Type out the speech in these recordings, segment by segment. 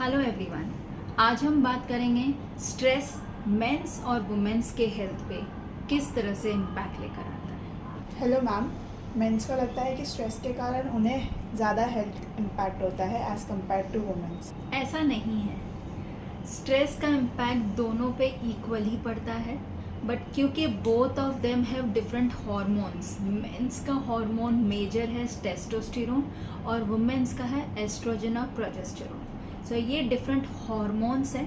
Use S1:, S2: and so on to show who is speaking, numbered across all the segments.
S1: Hello everyone. आज हम बात करेंगे स्ट्रेस मेंस और वुमेन्स के हेल्थ पे किस तरह से इम्पैक्ट लेकर आता है।
S2: Hello ma'am. मेंस को लगता है कि स्ट्रेस के कारण उन्हें ज़्यादा हेल्थ इम्पैक्ट होता है एज़ कम्पेयर टू वुमेन्स।
S1: ऐसा नहीं है, स्ट्रेस का इम्पैक्ट दोनों पे इक्वली पड़ता है, बट क्योंकि both of them have different hormones. Mens का हॉर्मोन मेजर है टेस्टोस्टेरोन और वुमेन्स का है एस्ट्रोजन और प्रोजेस्टेरोन। सो ये डिफरेंट हॉर्मोन्स हैं।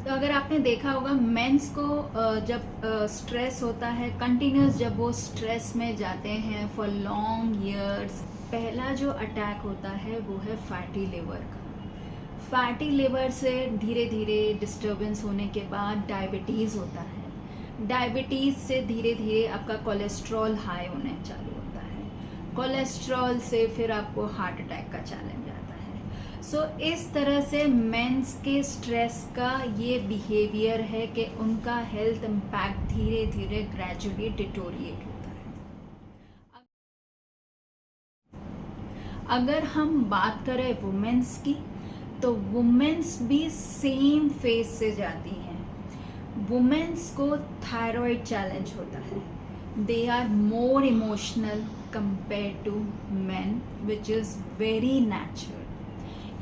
S1: तो अगर आपने देखा होगा मेंस को जब स्ट्रेस होता है कंटिन्यूस, जब वो स्ट्रेस में जाते हैं फॉर लॉन्ग ईयर्स, पहला जो अटैक होता है वो है फैटी लिवर का। फैटी लिवर से धीरे धीरे डिस्टर्बेंस होने के बाद डायबिटीज़ होता है। डायबिटीज़ से धीरे धीरे आपका कोलेस्ट्रॉल हाई होने चालू होता है। कोलेस्ट्रॉल से फिर आपको हार्ट अटैक का चैलेंज आता है। सो इस तरह से मेंस के स्ट्रेस का ये बिहेवियर है कि उनका हेल्थ इम्पैक्ट धीरे धीरे ग्रेजुअली डिटोरिएट होता है। अगर हम बात करें वुमेन्स की, तो वुमेन्स भी सेम फेज से जाती हैं। वुमेन्स को थायराइड चैलेंज होता है। They are more emotional compare to men, which is very natural.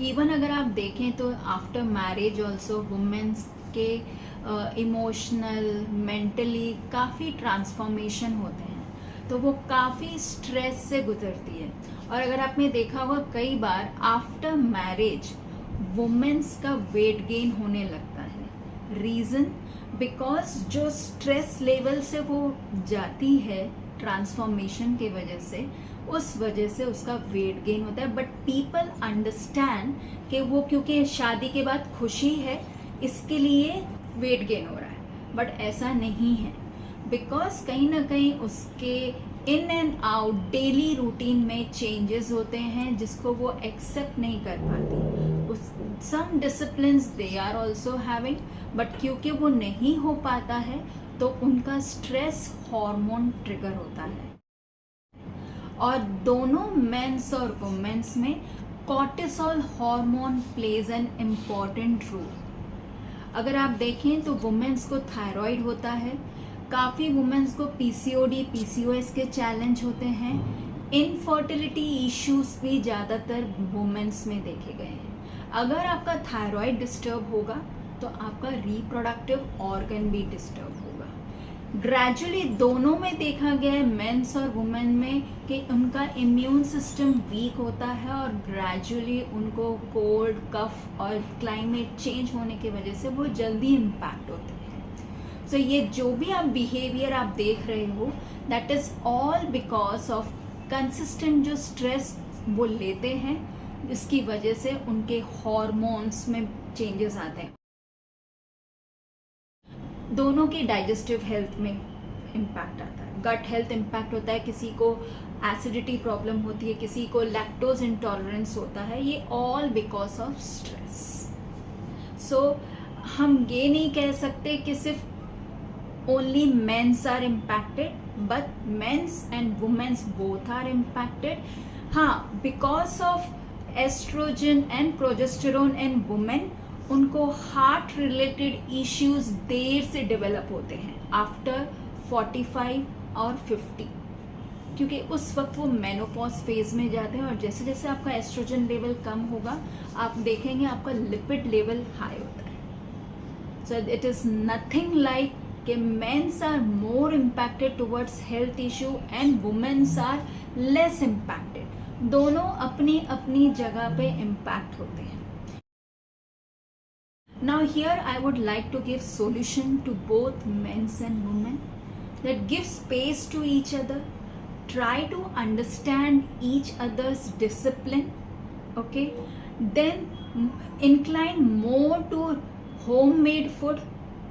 S1: Even अगर आप देखें तो आफ्टर मैरिज ऑल्सो वुमेन्स के इमोशनल मेंटली काफ़ी ट्रांसफॉर्मेशन होते हैं, तो वो काफ़ी स्ट्रेस से गुजरती है। और अगर आपने देखा होगा कई बार आफ्टर मैरिज वुमेन्स का वेट गेन होने लगता है। रीज़न बिकॉज जो स्ट्रेस लेवल से वो जाती है ट्रांसफॉर्मेशन के वजह से, उस वजह से उसका वेट गेन होता है। बट पीपल अंडरस्टैंड कि वो क्योंकि शादी के बाद खुशी है इसके लिए वेट गेन हो रहा है, बट ऐसा नहीं है। बिकॉज कहीं ना कहीं उसके in and out daily routine में चेंजेस होते हैं जिसको वो एक्सेप्ट नहीं कर पाती। Some disciplines they are also having, but क्योंकि वो नहीं हो पाता है तो उनका स्ट्रेस हार्मोन ट्रिगर होता है। और दोनों मेंस और वुमेन्स में cortisol hormone plays an important role. अगर आप देखें तो वुमेन्स को थायराइड होता है, काफ़ी वुमेन्स को पीसीओडी पीसीओएस के चैलेंज होते हैं। इनफर्टिलिटी इश्यूज भी ज़्यादातर वुमेन्स में देखे गए हैं। अगर आपका थायराइड डिस्टर्ब होगा तो आपका रिप्रोडक्टिव ऑर्गन भी डिस्टर्ब होगा। ग्रेजुअली दोनों में देखा गया है, मेंस और वुमेन में, कि उनका इम्यून सिस्टम वीक होता है और ग्रेजुअली उनको कोल्ड कफ और क्लाइमेट चेंज होने की वजह से वो जल्दी इम्पैक्ट होते हैं। सो ये जो भी आप बिहेवियर आप देख रहे हो, that is all because of consistent जो स्ट्रेस वो लेते हैं, जिसकी वजह से उनके हॉर्मोन्स में चेंजेस आते हैं। दोनों की डाइजेस्टिव हेल्थ में इम्पैक्ट आता है, गट हेल्थ इम्पैक्ट होता है, किसी को एसिडिटी प्रॉब्लम होती है, किसी को लैक्टोज इंटॉलरेंस होता है। ये all because of stress. So हम ये नहीं कह सकते कि सिर्फ only mens are impacted, but mens and womens both are impacted. हाँ, because of estrogen and progesterone in women, उनको हार्ट रिलेटेड इश्यूज देर से डेवलप होते हैं आफ्टर 45 और 50, क्योंकि उस वक्त वो मेनोपॉज फेज में जाते हैं। और जैसे जैसे आपका एस्ट्रोजन लेवल कम होगा, आप देखेंगे आपका लिपिड लेवल हाई होता है। So it is nothing like कि mens are more impacted towards health issue and womens are less impacted. दोनों अपनी अपनी जगह पे इम्पैक्ट होते हैं। Now here I would like to give solution to both men's and women, that give space to each other, try to understand each other's discipline, okay, then incline more to homemade food,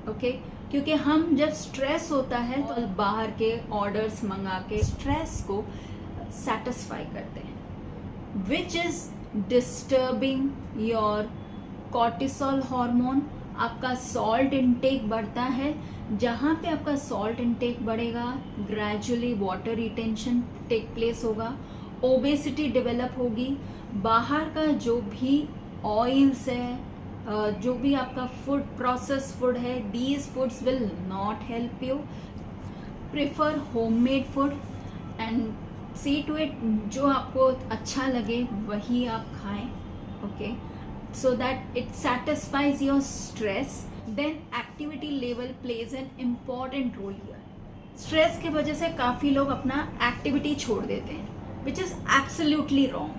S1: okay, क्योंकि हम जब stress होता है तो बाहर के orders मंगा के स्ट्रेस को सेटिस्फाई करते हैं, which is disturbing your cortisol hormone. आपका सॉल्ट इनटेक बढ़ता है, जहाँ पे आपका सॉल्ट इनटेक बढ़ेगा gradually water retention take place होगा, ओबेसिटी डेवलप होगी। बाहर का जो भी ऑयल्स है, जो भी आपका फूड, प्रोसेस फूड है, these foods will not help you. Prefer homemade food and see to it जो आपको अच्छा लगे वही आप खाएं. Okay, so that it satisfies your stress. Then activity level plays an important role here. Stress की वजह से काफ़ी लोग अपना एक्टिविटी छोड़ देते हैं, which is absolutely wrong.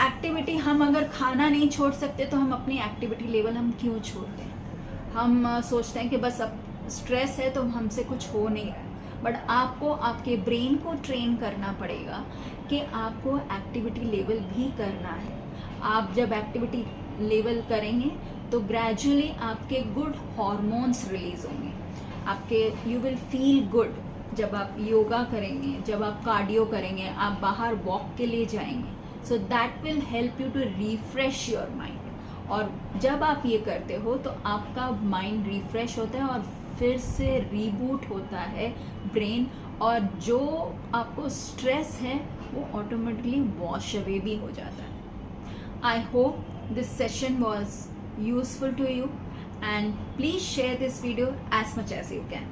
S1: Activity हम अगर खाना नहीं छोड़ सकते तो हम अपनी एक्टिविटी लेवल हम क्यों छोड़ते हैं? हम सोचते हैं कि बस अब स्ट्रेस है तो हमसे कुछ हो नहीं रहा है. बट आपको आपके ब्रेन को ट्रेन करना पड़ेगा कि आपको एक्टिविटी लेवल भी करना है. आप जब एक्टिविटी लेवल करेंगे तो ग्रेजुअली आपके गुड हार्मोन्स रिलीज होंगे. आपके यू विल फील गुड. जब आप योगा करेंगे, जब आप कार्डियो करेंगे, आप बाहर वॉक के लिए जाएंगे, so that will help you to refresh your mind. और जब आप ये करते हो तो आपका माइंड रिफ्रेश होता है और फिर से रीबूट होता है ब्रेन, और जो आपको स्ट्रेस है वो ऑटोमेटिकली वॉश अवे भी हो जाता है. I hope this session was useful to you, and please share this video as much as you can.